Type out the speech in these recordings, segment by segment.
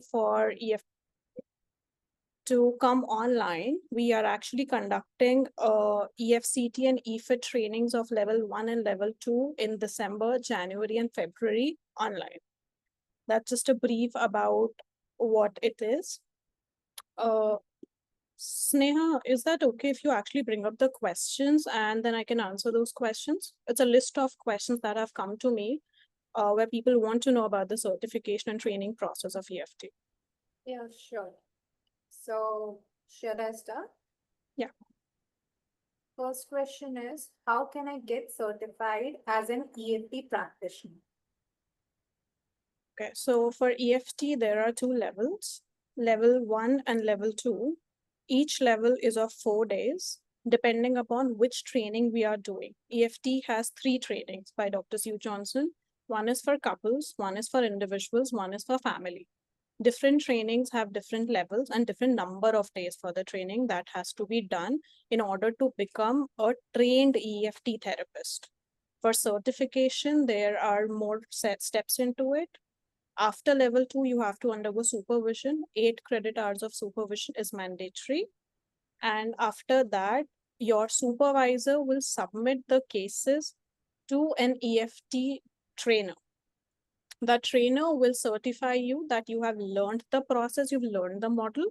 for EFT to come online, we are actually conducting EFCT and EFIT trainings of level 1 and level 2 in December, January, and February online. That's just a brief about what it is. Sneha, is that okay if you actually bring up the questions and then I can answer those questions? It's a list of questions that have come to me where people want to know about the certification and training process of EFT. Yeah, sure. So, should I start? Yeah. First question is, how can I get certified as an EFT practitioner? Okay, so for EFT, there are two levels, level 1 and level 2. Each level is of 4 days, depending upon which training we are doing. EFT has 3 trainings by Dr. Sue Johnson. One is for couples, one is for individuals, one is for family. Different trainings have different levels and different number of days for the training that has to be done in order to become a trained EFT therapist. For certification, there are more set steps into it. After level 2, you have to undergo supervision. 8 credit hours of supervision is mandatory. And after that, your supervisor will submit the cases to an EFT trainer. The trainer will certify you that you have learned the process, you've learned the model,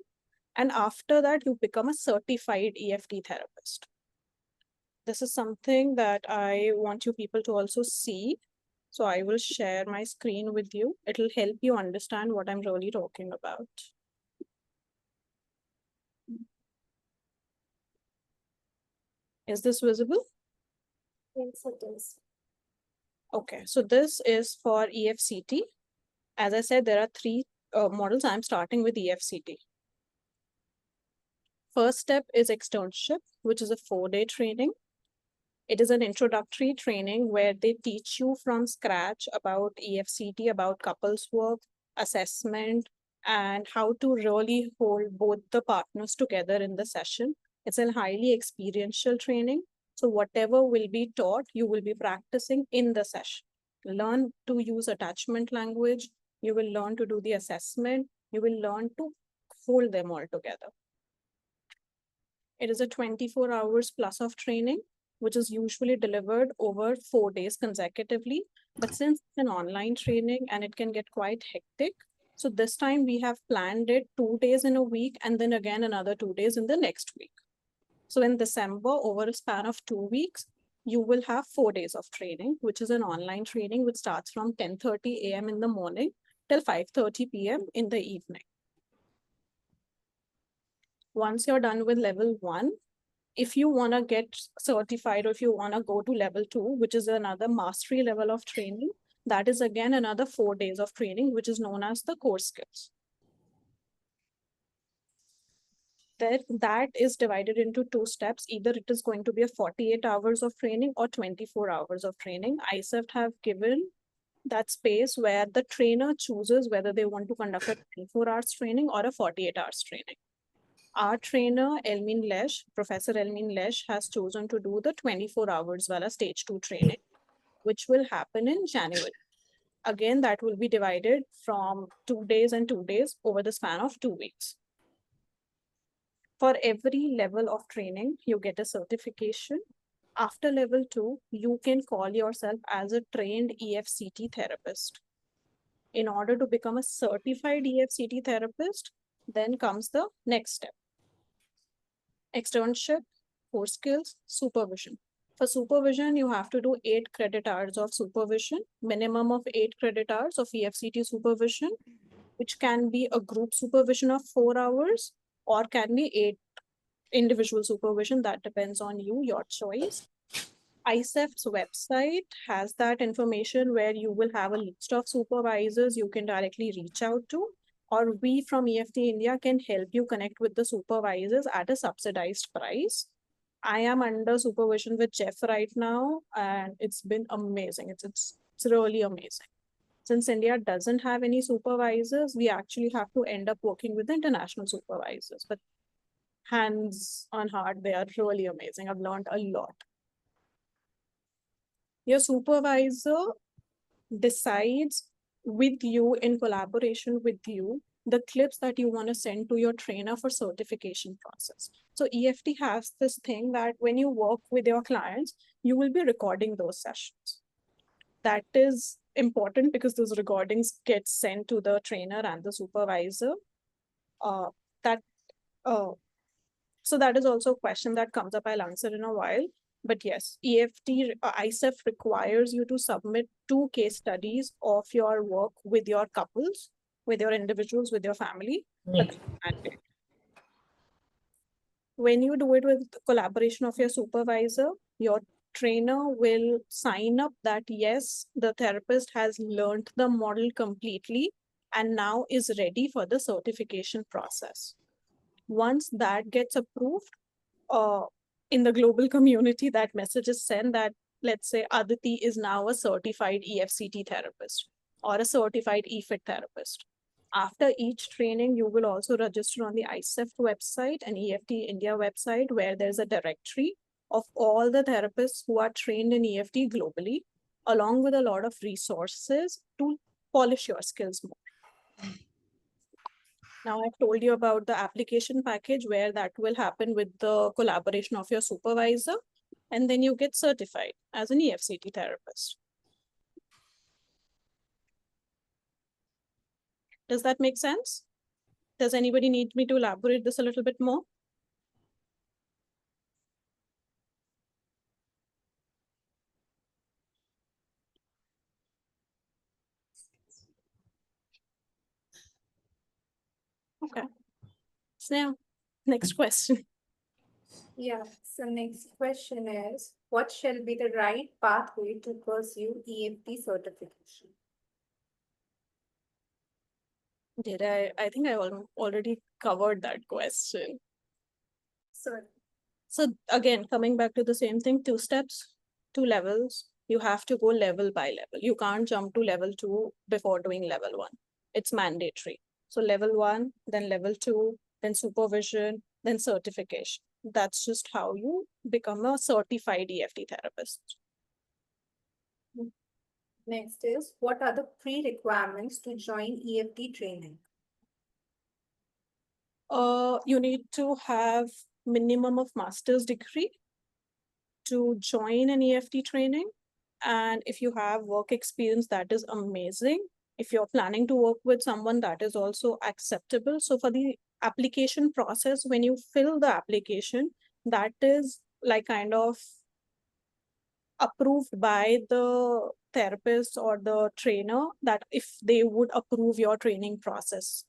and after that, you become a certified EFT therapist. This is something that I want you people to also see. So I will share my screen with you. It'll help you understand what I'm really talking about. Is this visible? Yes, it is. Okay, so this is for EFCT. As I said, there are 3 models. I'm starting with EFCT. First step is externship, which is a 4-day training. It is an introductory training where they teach you from scratch about EFCT, about couples work, assessment, and how to really hold both the partners together in the session. It's a highly experiential training. So whatever will be taught, you will be practicing in the session. Learn to use attachment language. You will learn to do the assessment. You will learn to hold them all together. It is a 24 hours plus of training, which is usually delivered over 4 days consecutively. But since it's an online training and it can get quite hectic, so this time we have planned it 2 days in a week and then again another 2 days in the next week. So in December, over a span of 2 weeks, you will have 4 days of training, which is an online training which starts from 10:30 a.m. in the morning till 5:30 p.m. in the evening. Once you're done with level 1, if you want to get certified or if you want to go to level 2, which is another mastery level of training, that is again another 4 days of training, which is known as the core skills. That is divided into 2 steps. Either it is going to be a 48 hours of training or 24 hours of training. ISEFT have given that space where the trainer chooses whether they want to conduct a 24 hours training or a 48 hours training. Our trainer, Elmin Lesh, Professor Elmin Lesh, has chosen to do the 24 hours Wala stage 2 training, which will happen in January. Again, that will be divided from 2 days and 2 days over the span of 2 weeks. For every level of training, you get a certification. After level 2, you can call yourself as a trained EFCT therapist. In order to become a certified EFCT therapist, then comes the next step. Externship, core skills, supervision. For supervision, you have to do 8 credit hours of supervision, minimum of 8 credit hours of EFCT supervision, which can be a group supervision of 4 hours or can be 8 individual supervision. That depends on you, your choice. ISEFT's website has that information where you will have a list of supervisors you can directly reach out to, or we from EFT India can help you connect with the supervisors at a subsidized price. I am under supervision with Jeff right now, and it's been amazing. It's really amazing. Since India doesn't have any supervisors, we actually have to end up working with the international supervisors. But hands on heart, they are really amazing. I've learned a lot. Your supervisor decides with you, in collaboration with you, the clips that you want to send to your trainer for certification process. So EFT has this thing that when you work with your clients, you will be recording those sessions. That is important because those recordings get sent to the trainer and the supervisor. That so that is also a question that comes up. I'll answer in a while. But yes, ISEF requires you to submit 2 case studies of your work with your couples, with your individuals, with your family. But when you do it with the collaboration of your supervisor, your trainer will sign up that yes, the therapist has learned the model completely and now is ready for the certification process. Once that gets approved, uh, in the global community, that message is sent that, let's say, Aditi is now a certified EFCT therapist or a certified EFT therapist. After each training, you will also register on the ISEF website and EFT India website, where there's a directory of all the therapists who are trained in EFT globally, along with a lot of resources to polish your skills more. Now I've told you about the application package where that will happen with the collaboration of your supervisor, and then you get certified as an EFCT therapist. Does that make sense? Does anybody need me to elaborate this a little bit more? Okay. So now, next question. Yeah, so next question is, what shall be the right pathway to pursue EFT certification? Did I think I already covered that question. So again, coming back to the same thing, 2 steps, 2 levels. You have to go level by level. You can't jump to level 2 before doing level 1. It's mandatory. So level 1, then level 2, then supervision, then certification. That's just how you become a certified EFT therapist. Next is, what are the pre-requirements to join EFT training? You need to have minimum of master's degree to join an EFT training. And if you have work experience, that is amazing. If you're planning to work with someone, that is also acceptable. So for the application process, when you fill the application, that is like kind of approved by the therapist or the trainer, that if they would approve your training process.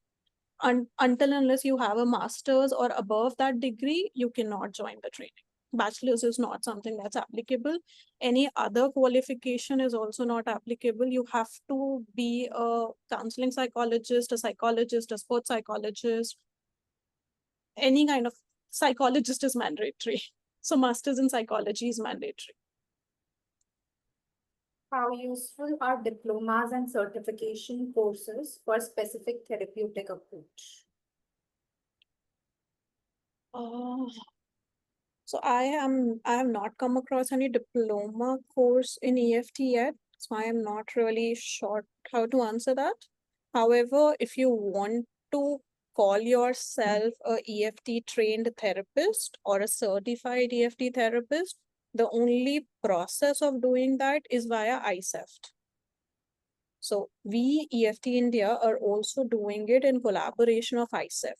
Until unless you have a master's or above that degree, you cannot join the training. Bachelor's is not something that's applicable. Any other qualification is also not applicable. You have to be a counseling psychologist, a sports psychologist, any kind of psychologist is mandatory. So master's in psychology is mandatory. How useful are diplomas and certification courses for specific therapeutic approach? So I have not come across any diploma course in EFT yet, so I am not really sure how to answer that. However, if you want to call yourself a EFT trained therapist or a certified EFT therapist, the only process of doing that is via ISEFT. So we, EFT India, are also doing it in collaboration of ISEFT.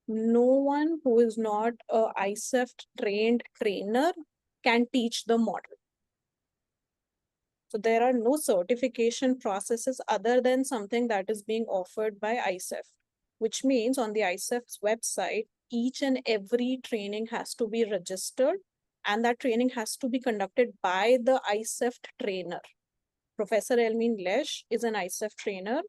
No one who is not a ISEFT trained trainer can teach the model. So there are no certification processes other than something that is being offered by ISEFT, which means on the ISEFT's website, each and every training has to be registered, and that training has to be conducted by the ISEFT trainer. Professor Elmine Lesh is an ISEFT trainer,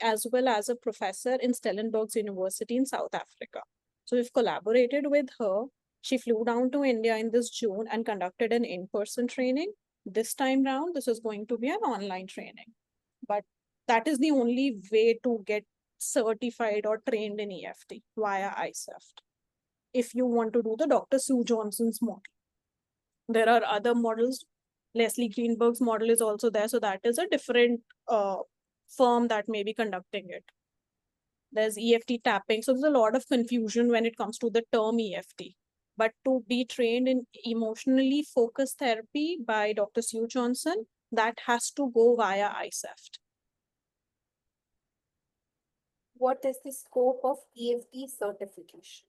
as well as a professor in Stellenbosch University in South Africa. So we've collaborated with her. She flew down to India in this June and conducted an in-person training. This time round, this is going to be an online training. But that is the only way to get certified or trained in EFT via ISEFT. If you want to do the Dr. Sue Johnson's model. There are other models. Leslie Greenberg's model is also there. So that is a different firm that may be conducting it. There's EFT tapping. So there's a lot of confusion when it comes to the term EFT. But to be trained in emotionally focused therapy by Dr. Sue Johnson, that has to go via ICEFT. What is the scope of EFT certification?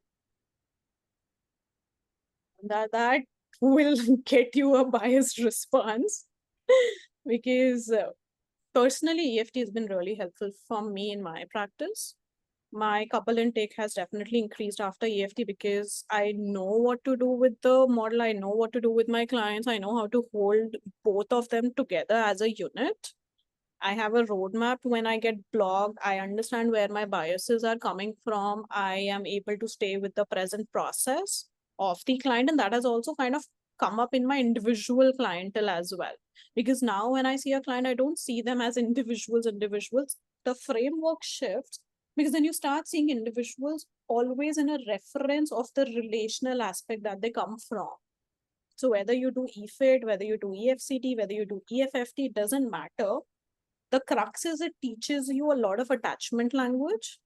That will get you a biased response because personally, EFT has been really helpful for me in my practice. My couple intake has definitely increased after EFT because I know what to do with the model. I know what to do with my clients. I know how to hold both of them together as a unit. I have a roadmap when I get blocked. I understand where my biases are coming from. I am able to stay with the present process of the client. And that has also kind of come up in my individual clientele as well. Because now when I see a client, I don't see them as individuals. The framework shifts because then you start seeing individuals always in a reference of the relational aspect that they come from. So whether you do EFIT, whether you do EFCT, whether you do EFFT, it doesn't matter. The crux is it teaches you a lot of attachment language.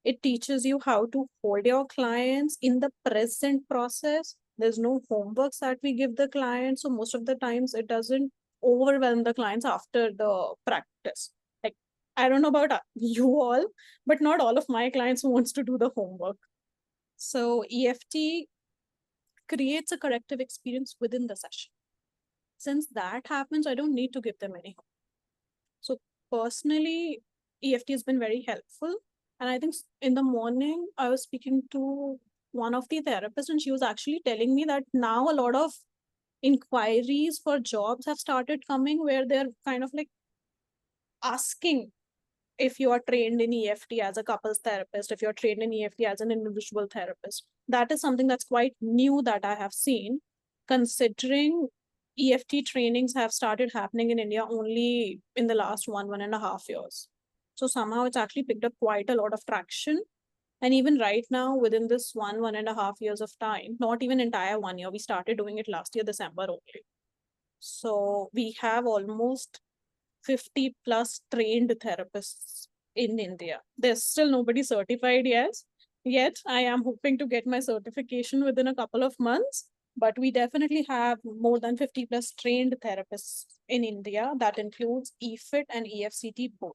It teaches you how to hold your clients in the present process. There's no homeworks that we give the client. So most of the times it doesn't overwhelm the clients after the practice. Like, I don't know about you all, but not all of my clients wants to do the homework. So EFT creates a corrective experience within the session. Since that happens, I don't need to give them any homework. So personally, EFT has been very helpful. And I think in the morning, I was speaking to one of the therapists, and she was actually telling me that now a lot of inquiries for jobs have started coming where they're kind of like asking if you are trained in EFT as a couples therapist, if you're trained in EFT as an individual therapist. That is something that's quite new that I have seen, considering EFT trainings have started happening in India only in the last 1.5 years. So somehow it's actually picked up quite a lot of traction. And even right now, within this 1.5 years of time, not even entire 1 year, we started doing it last year, December only. So we have almost 50 plus trained therapists in India. There's still nobody certified yet. I am hoping to get my certification within a couple of months, but we definitely have more than 50 plus trained therapists in India. That includes EFIT and EFCT both.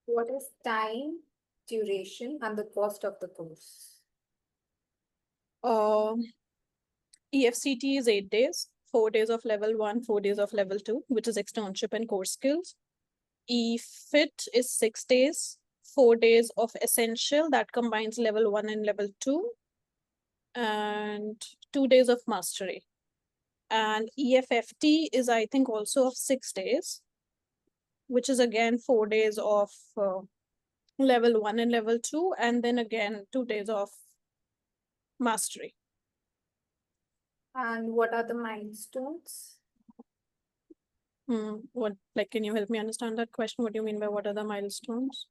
What is time, duration, and the cost of the course? EFCT is 8 days, 4 days of level 1, 4 days of level 2, which is externship and core skills. EFIT is 6 days, 4 days of essential that combines level 1 and level 2, and 2 days of mastery. And EFFT is, I think, also of 6 days, which is again 4 days of level 1 and level 2, and then again 2 days of mastery. And what are the milestones? What, like, can you help me understand that question? What do you mean by what are the milestones?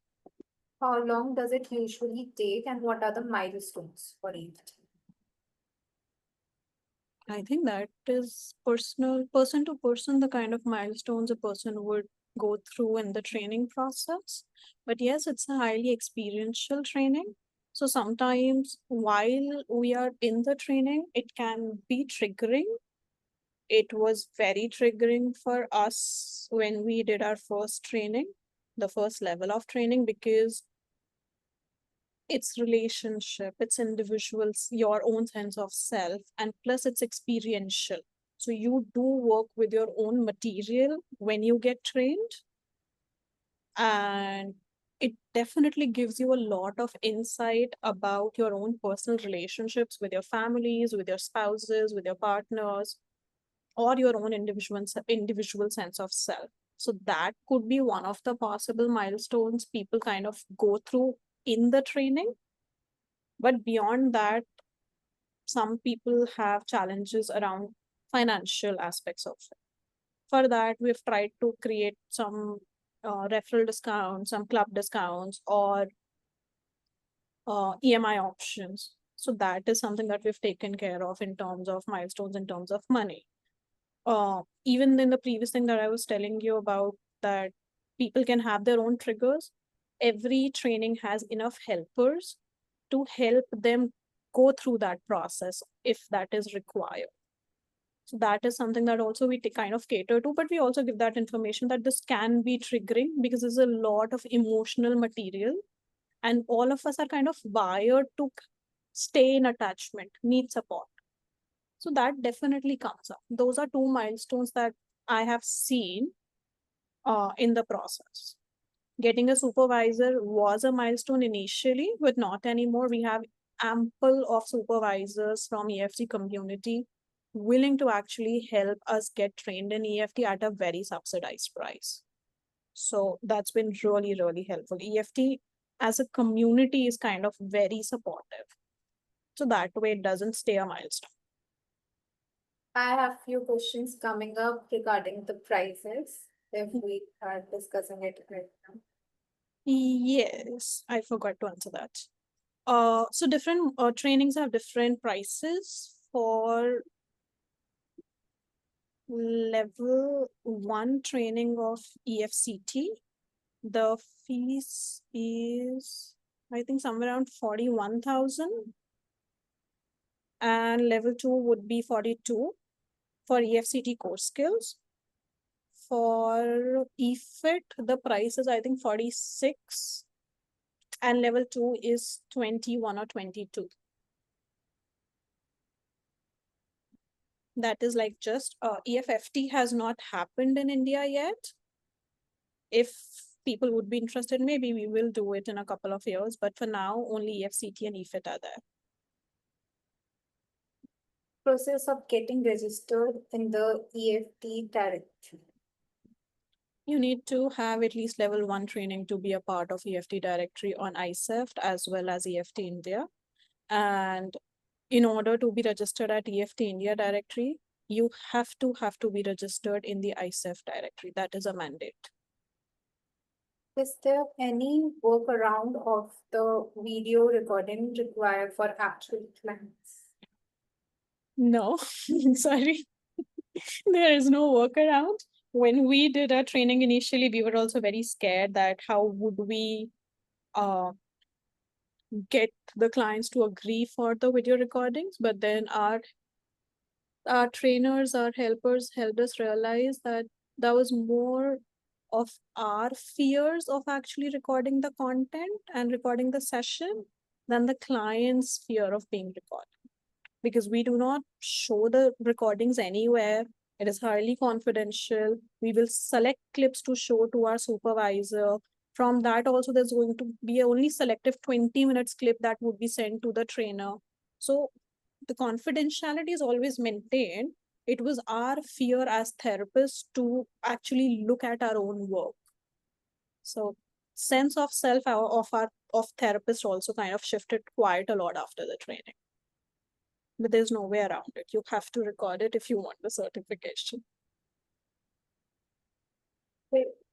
How long does it usually take, and what are the milestones for each? I think that is personal, person to person, the kind of milestones a person would go through in the training process. But yes, it's a highly experiential training. So sometimes while we are in the training, it can be triggering. It was very triggering for us when we did our first training, the first level of training, because it's relationship, it's individuals, your own sense of self, and plus it's experiential. So you do work with your own material when you get trained, and it definitely gives you a lot of insight about your own personal relationships with your families, with your spouses, with your partners, or your own individual sense of self. So that could be one of the possible milestones people kind of go through in the training. But beyond that, some people have challenges around financial aspects of it. For that, we've tried to create some referral discounts, some club discounts, or EMI options. So that is something that we've taken care of in terms of milestones, in terms of money. Even in the previous thing that I was telling you about that people can have their own triggers. Every training has enough helpers to help them go through that process if that is required. So that is something that also we kind of cater to, but we also give that information that this can be triggering because there's a lot of emotional material, and all of us are kind of wired to stay in attachment, need support. So that definitely comes up. Those are two milestones that I have seen in the process. Getting a supervisor was a milestone initially, but not anymore. We have ample of supervisors from EFT community willing to actually help us get trained in EFT at a very subsidized price. So that's been really, really helpful. EFT as a community is kind of very supportive. So that way it doesn't stay a milestone. I have few questions coming up regarding the prices, if we are discussing it right now. Yes, I forgot to answer that. So different trainings have different prices. For level 1 training of EFCT, the fees is, I think, somewhere around 41,000, and level 2 would be 42 for EFCT core skills. For EFIT, the price is, I think, 46, and level 2 is 21 or 22. That is like just EFFT has not happened in India yet. If people would be interested, maybe we will do it in a couple of years, but for now only EFCT and EFIT are there. Process of getting registered in the EFT directory. You need to have at least level 1 training to be a part of EFT directory on ICEFT as well as EFT India. And in order to be registered at EFT India directory, you have to be registered in the ICEFT directory. That is a mandate. Is there any workaround of the video recording required for actual clients? No, sorry. There is no workaround. When we did our training initially, we were also very scared that how would we get the clients to agree for the video recordings. But then our trainers, our helpers helped us realize that that was more of our fears of actually recording the content and recording the session than the client's fear of being recorded. Because we do not show the recordings anywhere. It is highly confidential. We will select clips to show to our supervisor. From that also, there's going to be a only selective 20 minutes clip that would be sent to the trainer. So the confidentiality is always maintained. It was our fear as therapists to actually look at our own work. So sense of self of therapists also kind of shifted quite a lot after the training. But there's no way around it. You have to record it if you want the certification.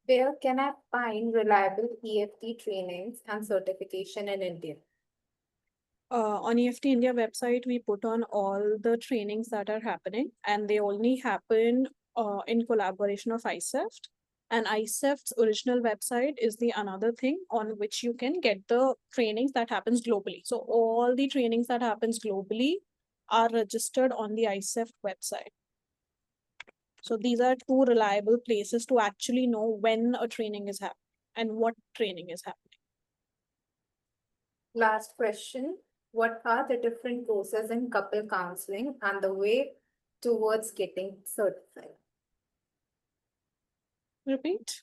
Where can I find reliable EFT trainings and certification in India? On EFT India website, we put on all the trainings that are happening, and they only happen in collaboration of ICEFT. And ICEFT's original website is the another thing on which you can get the trainings that happens globally. So all the trainings that happens globally are registered on the ICEFT website. So these are two reliable places to actually know when a training is happening and what training is happening. Last question. What are the different courses in couple counseling and the way towards getting certified? Repeat.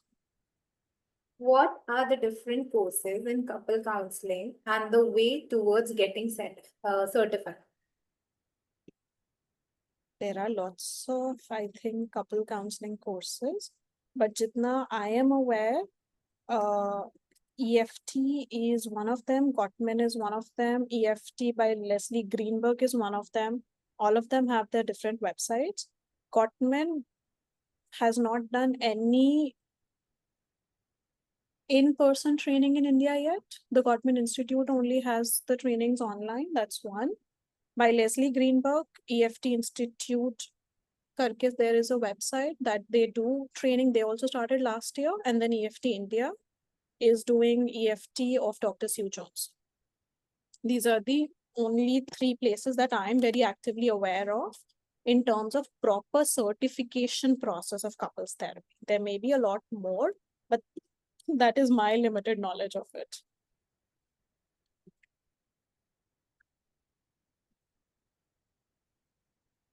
What are the different courses in couple counseling and the way towards getting certified? There are lots of, I think, couple counseling courses, but jitna I am aware, EFT is one of them, Gottman is one of them, EFT by Leslie Greenberg is one of them. All of them have their different websites. Gottman has not done any in-person training in India yet. The Gottman Institute only has the trainings online. That's one. By Leslie Greenberg, EFT Institute karke, there is a website that they do training. They also started last year, and then EFT India is doing EFT of Dr. Sue Jones. These are the only three places that I'm very actively aware of in terms of proper certification process of couples therapy. There may be a lot more, but that is my limited knowledge of it.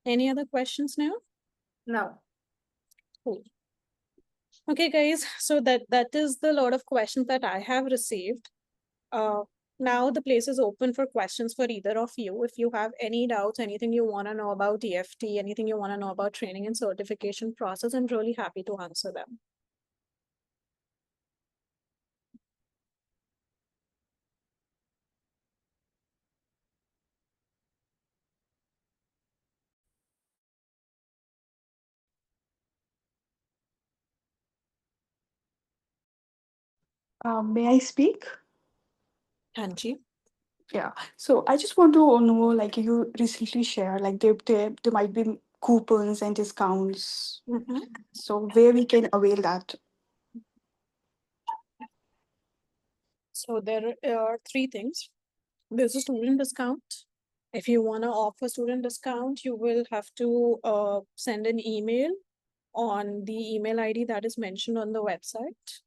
Any other questions now? No. Cool. Okay, guys, so that is the lot of questions that I have received. Now the place is open for questions for either of you. If you have any doubts, anything you want to know about EFT, anything you want to know about training and certification process, I'm really happy to answer them. May I speak? Anji. Yeah. So I just want to know, like you recently shared, like there might be coupons and discounts. So where we can avail that? So there are three things. There's a student discount. If you want to offer student discount, you will have to send an email on the email ID that is mentioned on the website.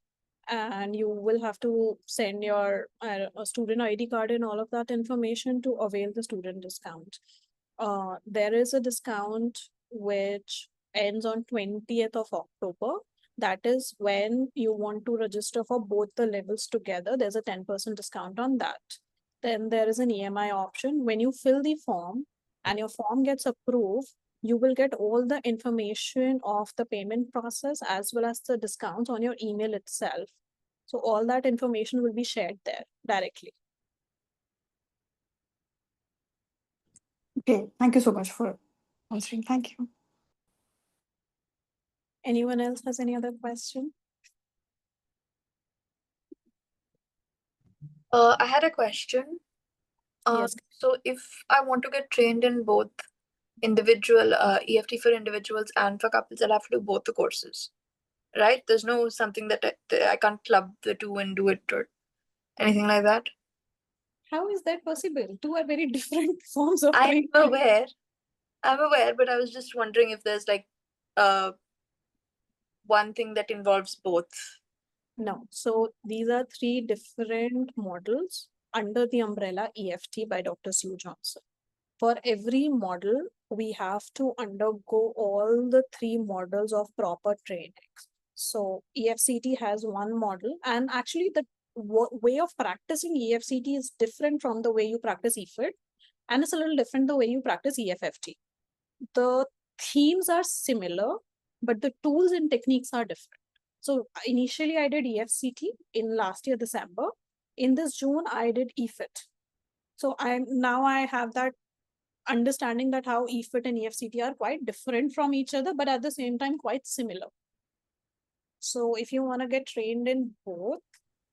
And you will have to send your a student ID card and all of that information to avail the student discount. There is a discount which ends on 20th of October. That is when you want to register for both the levels together. There's a 10% discount on that. Then there is an EMI option. When you fill the form and your form gets approved, you will get all the information of the payment process as well as the discounts on your email itself. So all that information will be shared there directly. Okay. Thank you so much for answering. Thank you. Anyone else has any other question? I had a question. Yes. So if I want to get trained in both individual EFT for individuals and for couples, I'll have to do both the courses, right? There's no something that I can't club the two and do it or anything like that. How is that possible? Two are very different forms of I'm training. aware. I'm aware, but I was just wondering if there's like one thing that involves both. No. So these are three different models under the umbrella EFT by Dr. Sue Johnson. For every model, we have to undergo all the three models of proper training. So EFCT has one model, and actually the way of practicing EFCT is different from the way you practice EFIT, and it's a little different the way you practice EFFT. The themes are similar, but the tools and techniques are different. So initially I did EFCT in last year, December. In this June, I did EFIT. So I have that understanding that how EFIT and EFCT are quite different from each other, but at the same time quite similar. So if you want to get trained in both,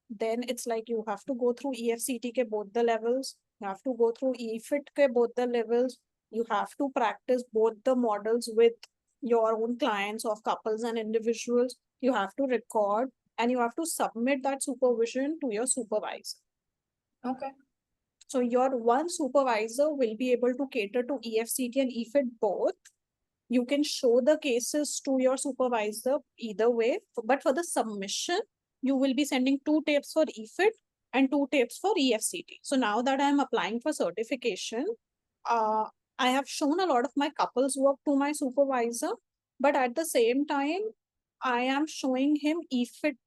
then it's like you have to go through EFCT ke both the levels, you have to go through EFIT ke both the levels, you have to practice both the models with your own clients of couples and individuals, you have to record, and you have to submit that supervision to your supervisor. Okay. So your one supervisor will be able to cater to EFCT and EFIT both. You can show the cases to your supervisor either way, but for the submission, you will be sending 2 tapes for EFIT and 2 tapes for EFCT. So now that I'm applying for certification, I have shown a lot of my couples work to my supervisor, but at the same time, I am showing him EFIT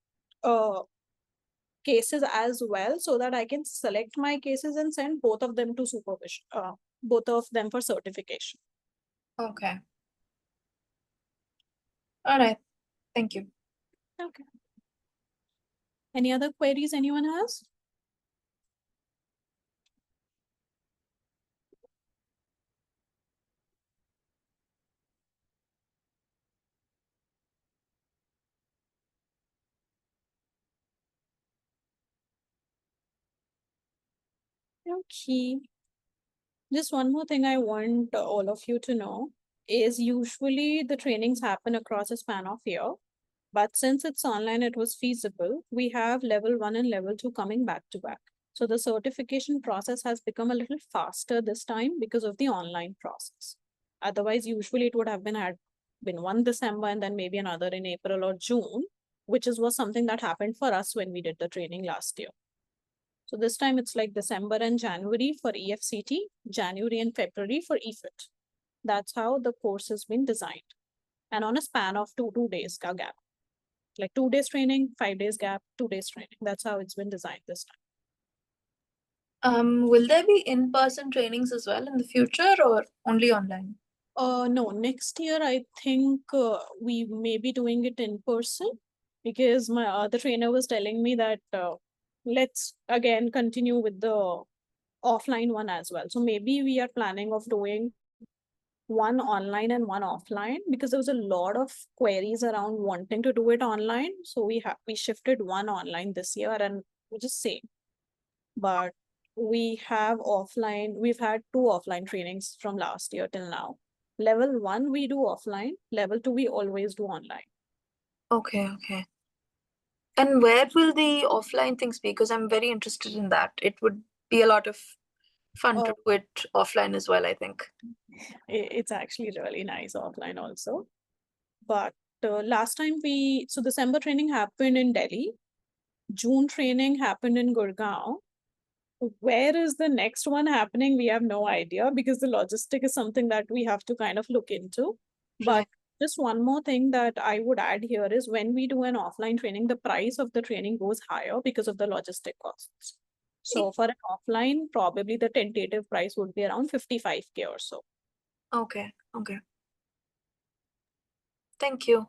cases as well, so that I can select my cases and send both of them to supervision, both of them for certification. Okay. All right. Thank you. Okay. Any other queries anyone has? Okay. Just one more thing I want all of you to know. is usually the trainings happen across a span of year. But since it's online, it was feasible. We have level 1 and level 2 coming back to back. So the certification process has become a little faster this time because of the online process. Otherwise, usually it would have been one December and then maybe another in April or June, which was something that happened for us when we did the training last year. So this time it's like December and January for EFCT, January and February for EFIT. That's how the course has been designed. And on a span of 2 days ka gap. Like 2 days training, 5 days gap, 2 days training. That's how it's been designed this time. Will there be in-person trainings as well in the future or only online? No, next year I think we may be doing it in person because my other trainer was telling me that let's again continue with the offline one as well. So maybe we are planning of doing one online and one offline because there was a lot of queries around wanting to do it online. So we shifted one online this year and we're just saying. But we've had 2 offline trainings from last year till now. Level 1 we do offline, level 2 we always do online. Okay. And where will the offline things be? Because I'm very interested in that. It would be a lot of fun to do it offline as well, I think. It's actually really nice offline also. But last time December training happened in Delhi. June training happened in Gurgaon. Where is the next one happening? We have no idea because the logistic is something that we have to kind of look into. But just one more thing that I would add here is when we do an offline training, the price of the training goes higher because of the logistic costs. So for an offline, probably the tentative price would be around 55K or so. Okay. Thank you.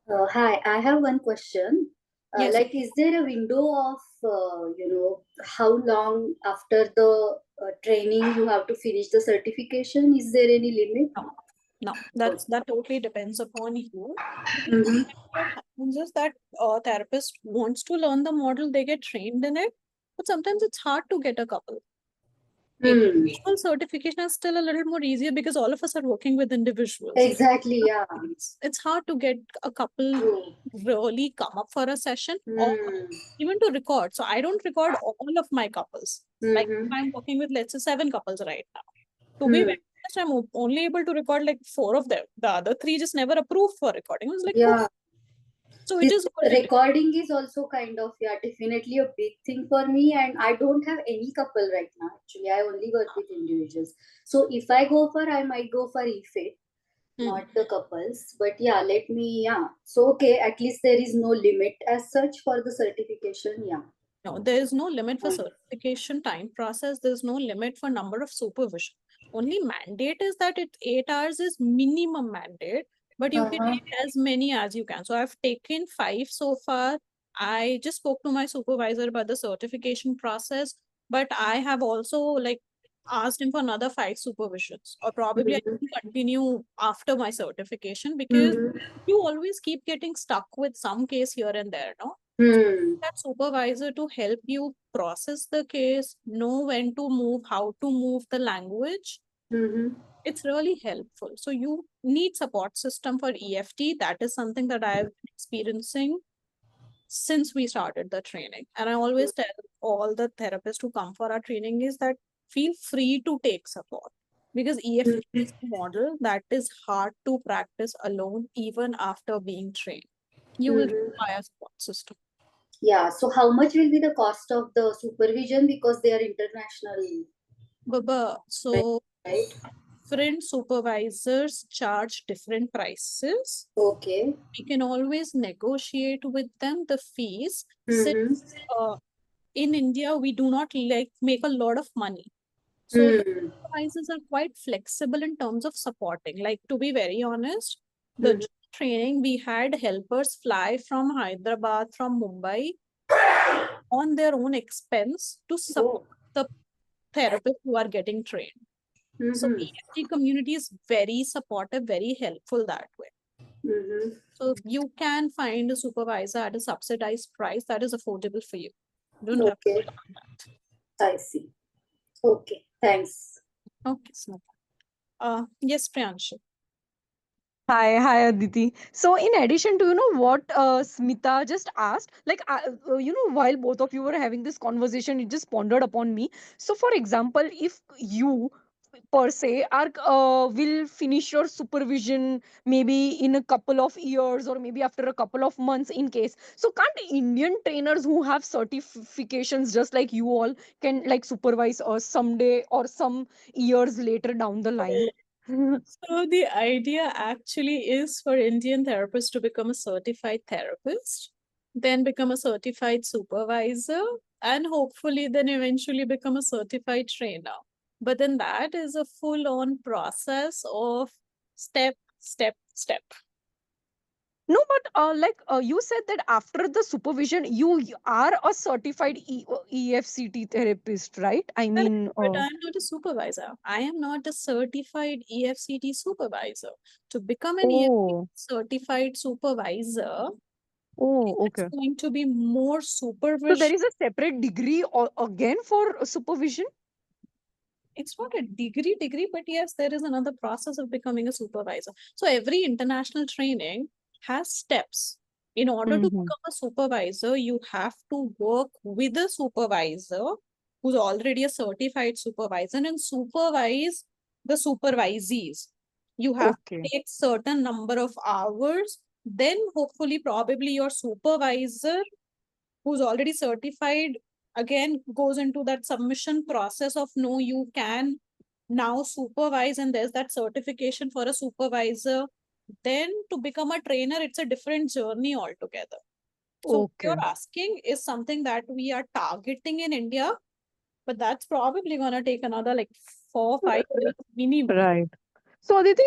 Hi, I have one question. Yes. Like, is there a window of, how long after the training you have to finish the certification? Is there any limit? No, that totally depends upon you. Mm-hmm. What happens is that a therapist wants to learn the model, they get trained in it, but sometimes it's hard to get a couple. Individual certification is still a little more easier because all of us are working with individuals. Exactly, yeah. It's hard to get a couple really come up for a session or even to record. So I don't record all of my couples. Like I'm working with, let's say, 7 couples right now. To be very honest, I'm only able to record like 4 of them. The other 3 just never approved for recording. It was like, yeah. So it is recording is also kind of, definitely a big thing for me. And I don't have any couple right now. Actually, I only work with individuals. So if I go for, I might go for EFIT, not the couples. But So, okay, at least there is no limit as such for the certification. Yeah. No, there is no limit for certification time process. There's no limit for number of supervision. Only mandate is that 8 hours is minimum mandate, but you can take as many as you can. So I've taken 5 so far. I just spoke to my supervisor about the certification process, but I have also asked him for another 5 supervisions, or probably I can continue after my certification because you always keep getting stuck with some case here and there, no? That supervisor to help you process the case, know when to move, how to move the language. It's really helpful. So you need support system for EFT. That is something that I've been experiencing since we started the training. And I always tell all the therapists who come for our training is that feel free to take support because EFT is a model that is hard to practice alone even after being trained. You will require a support system. Yeah. So how much will be the cost of the supervision because they are international? Baba, so right? different supervisors charge different prices. Okay. We can always negotiate with them the fees. Since in India, we do not make a lot of money. So the supervisors are quite flexible in terms of supporting. Like, to be very honest, the training, we had helpers fly from Hyderabad, from Mumbai on their own expense to support the therapists who are getting trained. So EFT community is very supportive, very helpful that way. So you can find a supervisor at a subsidized price that is affordable for you. Don't have to worry about that. I see. Okay, thanks. Okay, so Yes, Priyanshu. Hi, Aditi. So, in addition to what Smita just asked, like while both of you were having this conversation, it just pondered upon me. So, for example, if you per se are will finish your supervision maybe in a couple of years or maybe after a couple of months in case, so can't Indian trainers who have certifications just like you all can like supervise us someday or some years later down the line? So the idea actually is for Indian therapists to become a certified therapist, then become a certified supervisor, and hopefully then eventually become a certified trainer. But then that is a full-on process of step, step, step. No, but you said that after the supervision, you are a certified EFCT therapist, right? I Correct, mean, but I am not a supervisor. I am not a certified EFCT supervisor. To become an EFCT oh, certified supervisor, it's okay. going to be more So there supervision. is a separate degree again for supervision? It's not a degree, but yes, there is another process of becoming a supervisor. So every international training has steps. In order to Mm-hmm. become a supervisor, you have to work with a supervisor who's already a certified supervisor and supervise the supervisees. You have Okay, to take certain number of hours, then hopefully probably your supervisor who's already certified again goes into that submission process of no, you can now supervise, and there's that certification for a supervisor. Then to become a trainer, it's a different journey altogether. So what okay. you're asking is something that we are targeting in India, but that's probably gonna take another like 4 or 5 years minimum. Right. So, Aditi,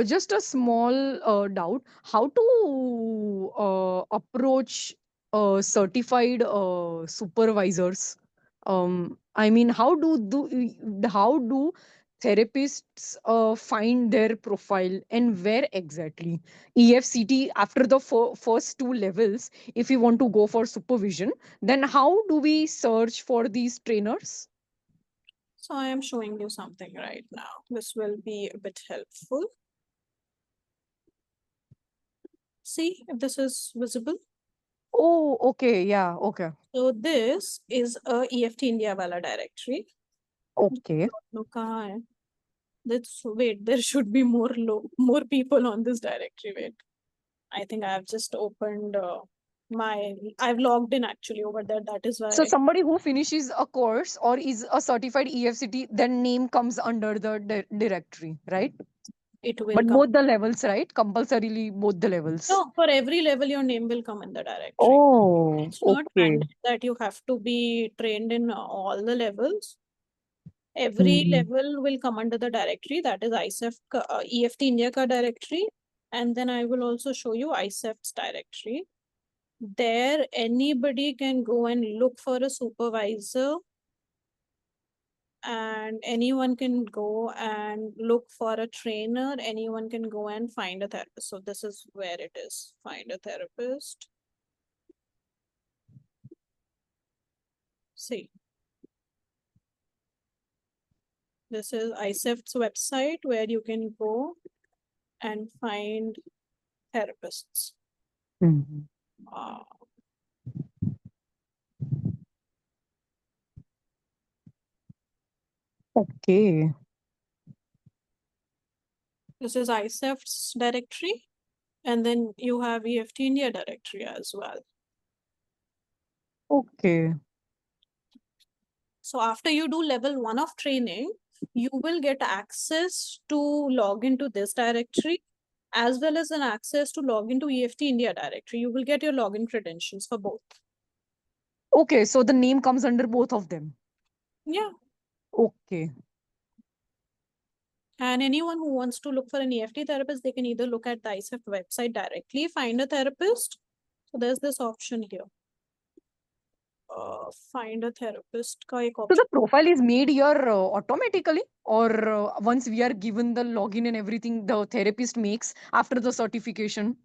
just a small doubt. How to approach certified supervisors? I mean, how do therapists find their profile and where exactly? EFCT after the first two levels, if we want to go for supervision, then how do we search for these trainers? So I am showing you something right now. This will be a bit helpful. See if this is visible. Oh, okay, yeah, okay, So this is a EFT India wala directory. okay. No, kahan hai? Let's wait. There should be more people on this directory. Wait, I think I've just opened I've logged in actually over there. That is So why somebody who finishes a course or is a certified EFCT, then name comes under the directory, right? it will But come. both the levels, right? Compulsorily both the levels. No, for every level, your name will come in the directory. Oh, It's not okay. mandatory that you have to be trained in all the levels. Every Mhm. level will come under the directory. That is EFT India ka directory. And then I will also show you ICEF's directory. There, anybody can go and look for a supervisor, and anyone can go and look for a trainer. Anyone can go and find a therapist. So this is where it is. Find a therapist. See, this is ICEF's website where you can go and find therapists. Mhm. Uh, Okay. this is ICEF's directory. And then you have EFT India directory as well. Okay. So after you do level 1 of training, you will get access to log into this directory as well as an access to log into EFT India directory. You will get your login credentials for both. Okay. So the name comes under both of them. Yeah. Okay. And anyone who wants to look for an EFT therapist, they can either look at the ICEF website directly, find a therapist. So there's this option here. Find a therapist ka ek So option. the profile is made here automatically, or once we are given the login and everything, the therapist makes after the certification.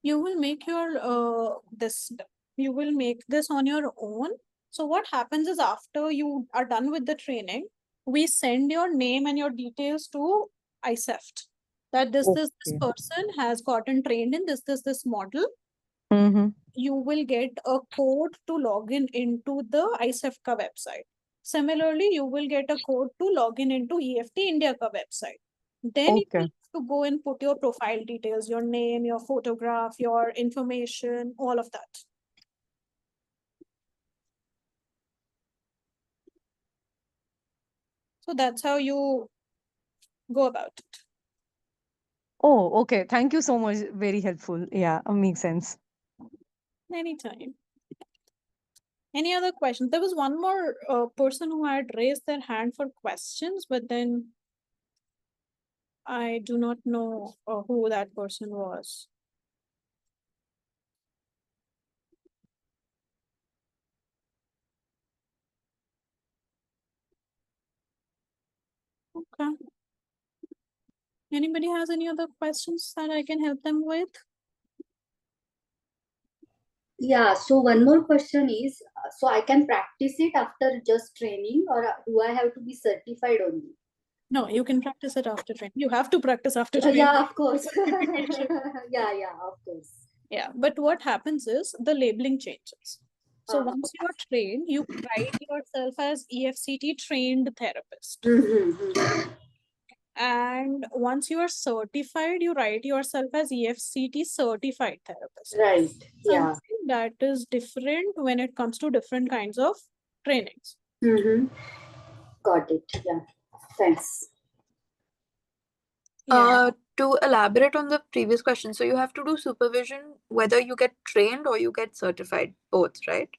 You will make you will make this on your own. So what happens is after you are done with the training, we send your name and your details to ICEFT. That this Okay. person has gotten trained in this model. Mm-hmm. You will get a code to log in into the ICEFT website. Similarly, you will get a code to log in into EFT India website. Then you Okay. will have to go and put your profile details, your name, your photograph, your information, all of that. So that's how you go about it. Oh, okay. Thank you so much. Very helpful. Yeah, makes sense. Anytime. Any other questions? There was one more person who had raised their hand for questions, but then I do not know who that person was. Okay. Anybody has any other questions that I can help them with? Yeah, so one more question is, so I can practice it after just training, or do I have to be certified only? No, you can practice it after training. You have to practice after training. Yeah, of course. Certification. Yeah, of course. Yeah, but what happens is the labeling changes. So Uh-huh. once you are trained, you write yourself as EFCT trained therapist. Mm-hmm. And once you are certified, you write yourself as EFCT certified therapist. Right. Yeah. Something that is different when it comes to different kinds of trainings. Mm-hmm. Got it. Yeah. Thanks. Yeah. To elaborate on the previous question, so you have to do supervision whether you get trained or you get certified, both, right?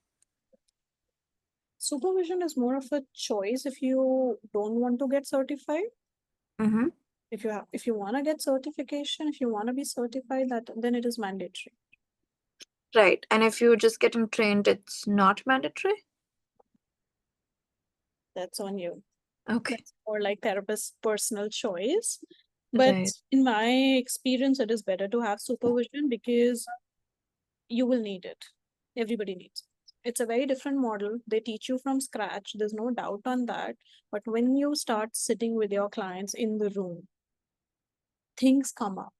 Supervision is more of a choice if you don't want to get certified. Mm-hmm. If you want to get certification, if you want to be certified, that then it is mandatory. Right. And if you're just getting trained, it's not mandatory? That's on you. Okay. That's more like therapist's personal choice. But Right. in my experience, it is better to have supervision because you will need it. Everybody needs it. It's a very different model. They teach you from scratch. There's no doubt on that. But when you start sitting with your clients in the room, things come up.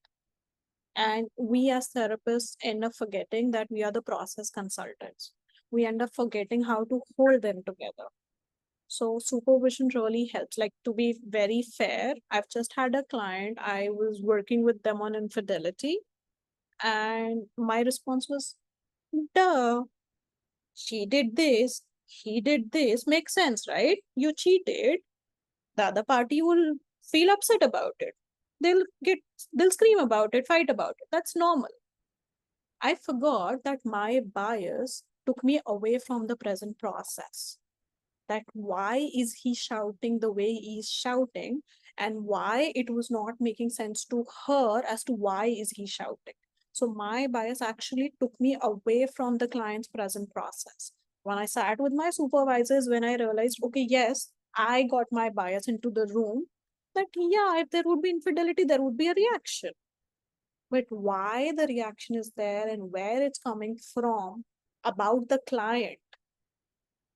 And we as therapists end up forgetting that we are the process consultants. We end up forgetting how to hold them together. So supervision really helps. Like, to be very fair, I've just had a client, I was working with them on infidelity, and my response was, duh, she did this, he did this, makes sense, right? You cheated, the other party will feel upset about it. They'll get they'll scream about it, fight about it. That's normal. I forgot that my bias took me away from the present process. That why is he shouting the way he's shouting, and why it was not making sense to her as to why is he shouting. So my bias actually took me away from the client's present process. When I sat with my supervisors, when I realized, okay, yes, I got my bias into the room, that yeah, if there would be infidelity, there would be a reaction. But why the reaction is there and where it's coming from about the client,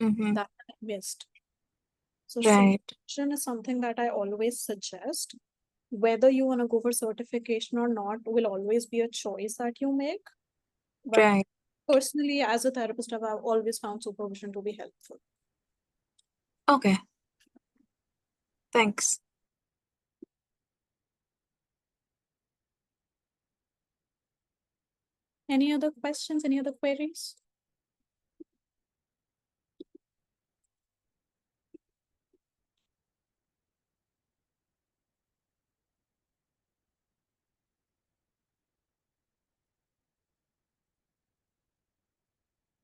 Mm-hmm. that I missed. So Right. certification is something that I always suggest. Whether you want to go for certification or not will always be a choice that you make. But Right. personally, as a therapist, I've always found supervision to be helpful. Okay. Thanks. Any other questions? Any other queries?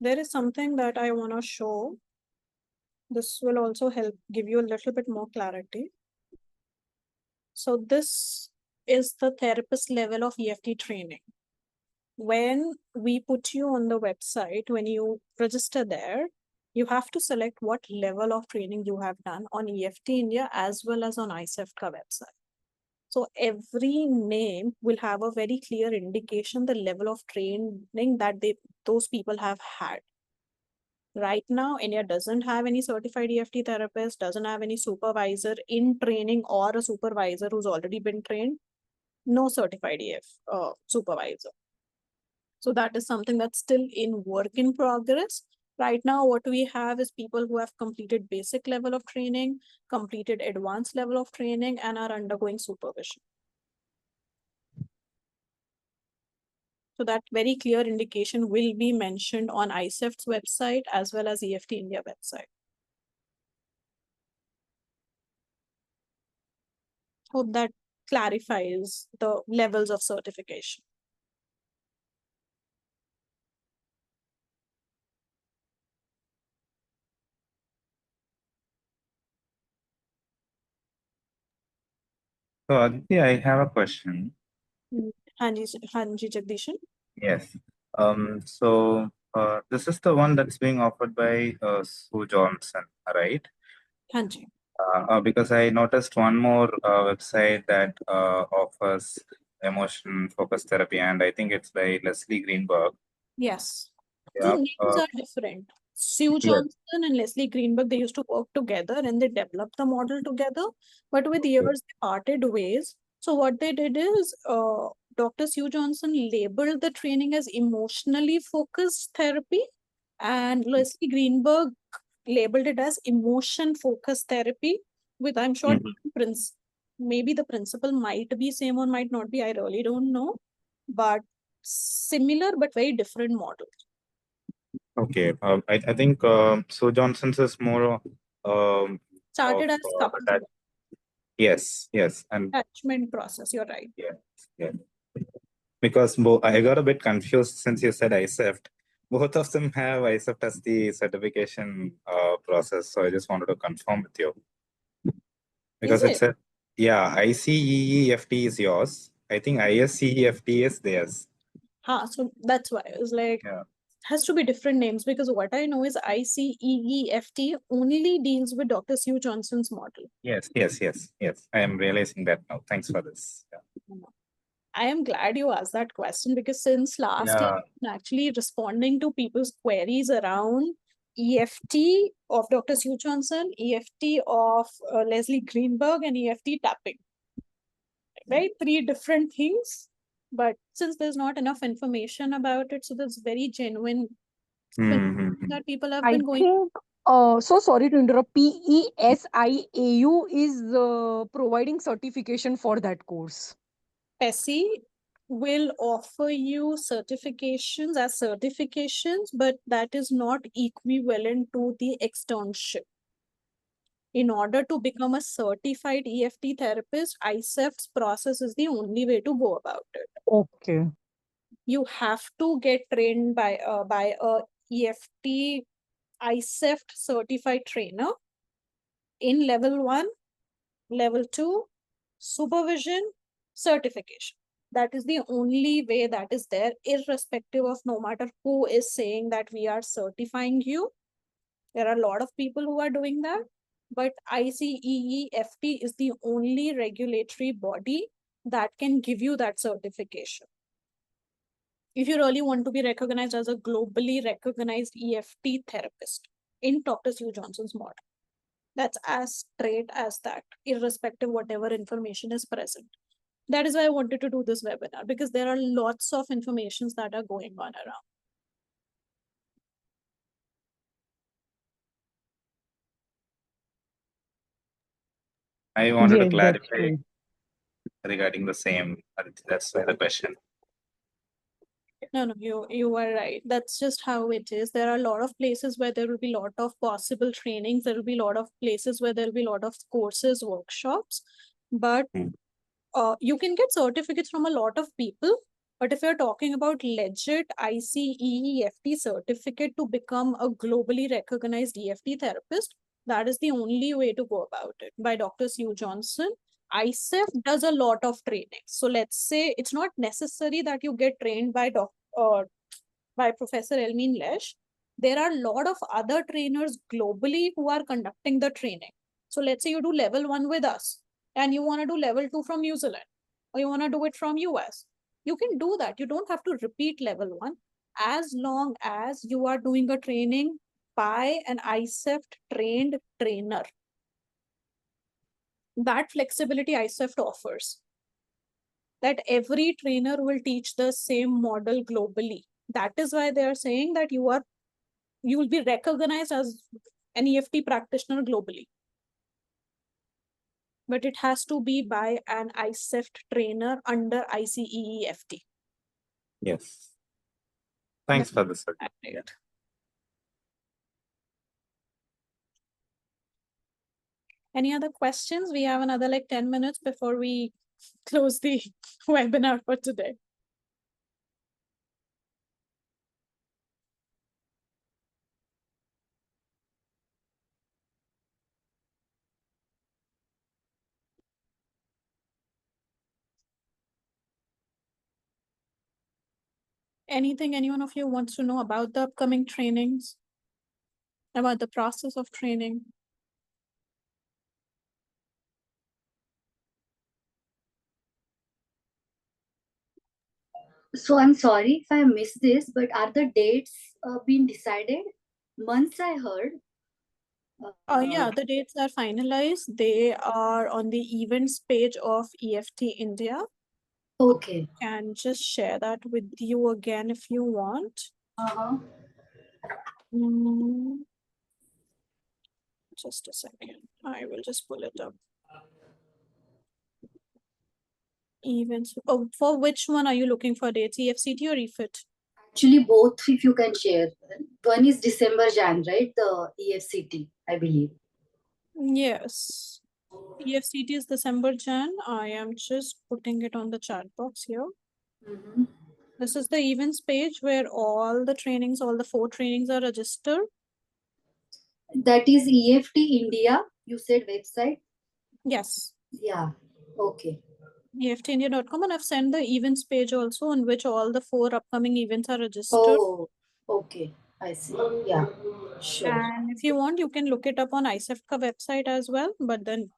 There is something that I want to show. This will also help give you a little bit more clarity. So this is the therapist level of EFT training. When we put you on the website, when you register there, you have to select what level of training you have done on EFT India as well as on ICEFT website. So every name will have a very clear indication the level of training that those people have had. Right now, India doesn't have any certified EFT therapist, doesn't have any supervisor in training or a supervisor who's already been trained. No certified supervisor. So that is something that's still in work in progress. Right now, what we have is people who have completed basic level of training, completed advanced level of training, and are undergoing supervision. So that very clear indication will be mentioned on ICEF's website as well as EFT India website. Hope that clarifies the levels of certification. So, Aditi, I have a question. Hanji Jagdishan. Yes. This is the one that's being offered by Sue Johnson, right? Hanji. Because I noticed one more website that offers emotion focused therapy, and I think it's by Leslie Greenberg. Yes. Yeah. The names are different. Sue Yes. Johnson and Leslie Greenberg, they used to work together and they developed the model together. But with years, they parted ways. So what they did is Dr. Sue Johnson labeled the training as emotionally focused therapy, and Leslie Greenberg labeled it as emotion focused therapy with, I'm sure, maybe the principle might be same or might not be. I really don't know. But similar but very different models. Okay. I think Sue Johnson's is more Started as couple yes, and attachment process. You're right. yeah. Because I got a bit confused since you said ICEFT. Both of them have ICEFT as the certification process, so I just wanted to confirm with you. Because it said, yeah, ICEEFT is yours. I think ISCEFT is theirs. So that's why it was like, has to be different names, because what I know is ICEEFT only deals with Dr. Sue Johnson's model. Yes. I am realizing that now. Thanks for this. Yeah. I am glad you asked that question, because since last year, I'm actually responding to people's queries around EFT of Dr. Sue Johnson, EFT of Leslie Greenberg, and EFT tapping. Right? 3 different things. But since there's not enough information about it, so there's very genuine that people have been going. think, so sorry to interrupt, PESIAU is providing certification for that course. PESI will offer you certifications as certifications, but that is not equivalent to the externship. In order to become a certified EFT therapist, ICEF's process is the only way to go about it. Okay. You have to get trained by a EFT ICEFT certified trainer in level 1, level 2, supervision, certification. That is the only way that is there, irrespective of no matter who is saying that we are certifying you. There are a lot of people who are doing that, but ICEEFT is the only regulatory body that can give you that certification. If you really want to be recognized as a globally recognized EFT therapist in Dr. Sue Johnson's model, that's as straight as that, irrespective whatever information is present. That is why I wanted to do this webinar, because there are lots of informations that are going on around. I wanted to clarify regarding the same. That's why the question. No, you are right. That's just how it is. There are a lot of places where there will be a lot of possible trainings. There will be a lot of places where there will be a lot of courses, workshops. But you can get certificates from a lot of people. But if you're talking about legit ICEEFT certificate to become a globally recognized EFT therapist, that is the only way to go about it. By Dr. Sue Johnson, ICEF does a lot of training. So let's say it's not necessary that you get trained by Professor Elmine Lesh. There are a lot of other trainers globally who are conducting the training. So let's say you do level 1 with us and you want to do level 2 from New Zealand, or you want to do it from US. You can do that. You don't have to repeat level 1 as long as you are doing a training by an ICEFT trained trainer. That flexibility ICEFT offers. That every trainer will teach the same model globally. That is why they are saying that you will be recognized as an EFT practitioner globally. But it has to be by an ICEFT trainer under ICEEFT. Yes. Thanks for this. Yeah. Any other questions? We have another like 10 minutes before we close the webinar for today. Anything anyone of you wants to know about the upcoming trainings? About the process of training? So I'm sorry if I missed this, but are the dates being decided? Months I heard. Yeah, the dates are finalized. They are on the events page of EFT India. Okay. Can just share that with you again if you want. Just a second. I will just pull it up. Events. Oh, for which one are you looking for dates? EFCT or EFIT? Actually, both, if you can share. One is December Jan, right? The EFCT, I believe. Yes. EFCT is December Jan. I am just putting it on the chat box here. This is the events page where all the trainings, all the 4 trainings are registered. That is EFT India, you said website? Yes. Yeah, okay. EFTindia.com, and I've sent the events page also on which all the 4 upcoming events are registered. Oh, okay. I see. Yeah, sure. And if you want, you can look it up on ICEFCA website as well, but then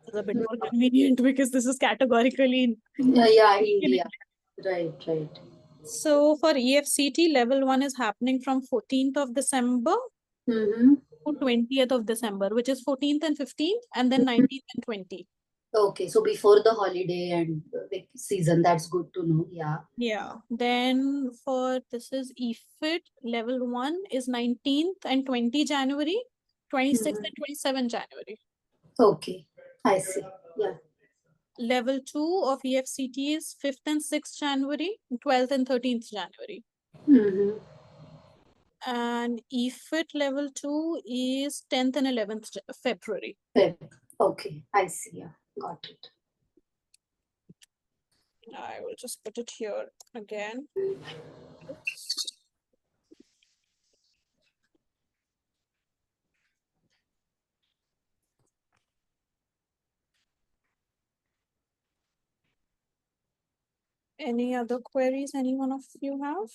it's a bit more convenient because this is categorically Yeah, India. Right, right. So for EFCT, level 1 is happening from 14th of December to 20th of December, which is 14th and 15th, and then 19th and 20th. Okay, so before the holiday and season, that's good to know. Yeah. Yeah. Then for this is EFIT, level 1 is 19th and 20 January, 26th and 27 January. Okay, I see. Yeah. Level 2 of EFCT is 5th and 6th January, 12th and 13th January. And EFIT level 2 is 10th and 11th February. Okay, I see. Yeah, got it. I will just put it here again. Any other queries any one of you have?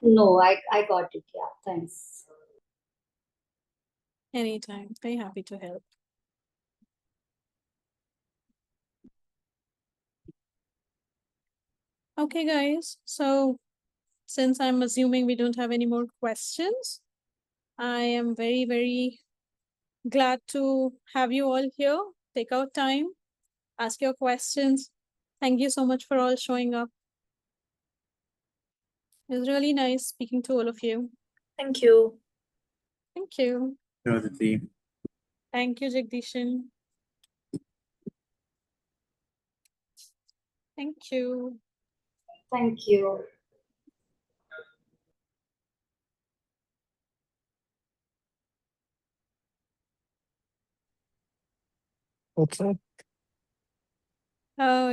No, I got it. Yeah, thanks. Anytime. Very happy to help. Okay, guys. So since I'm assuming we don't have any more questions, I am very, very glad to have you all here. Take out time, ask your questions. Thank you so much for all showing up. It was really nice speaking to all of you. Thank you. Thank you. Aditi. Thank you, Jagdishan. Thank you. Thank you. What's up?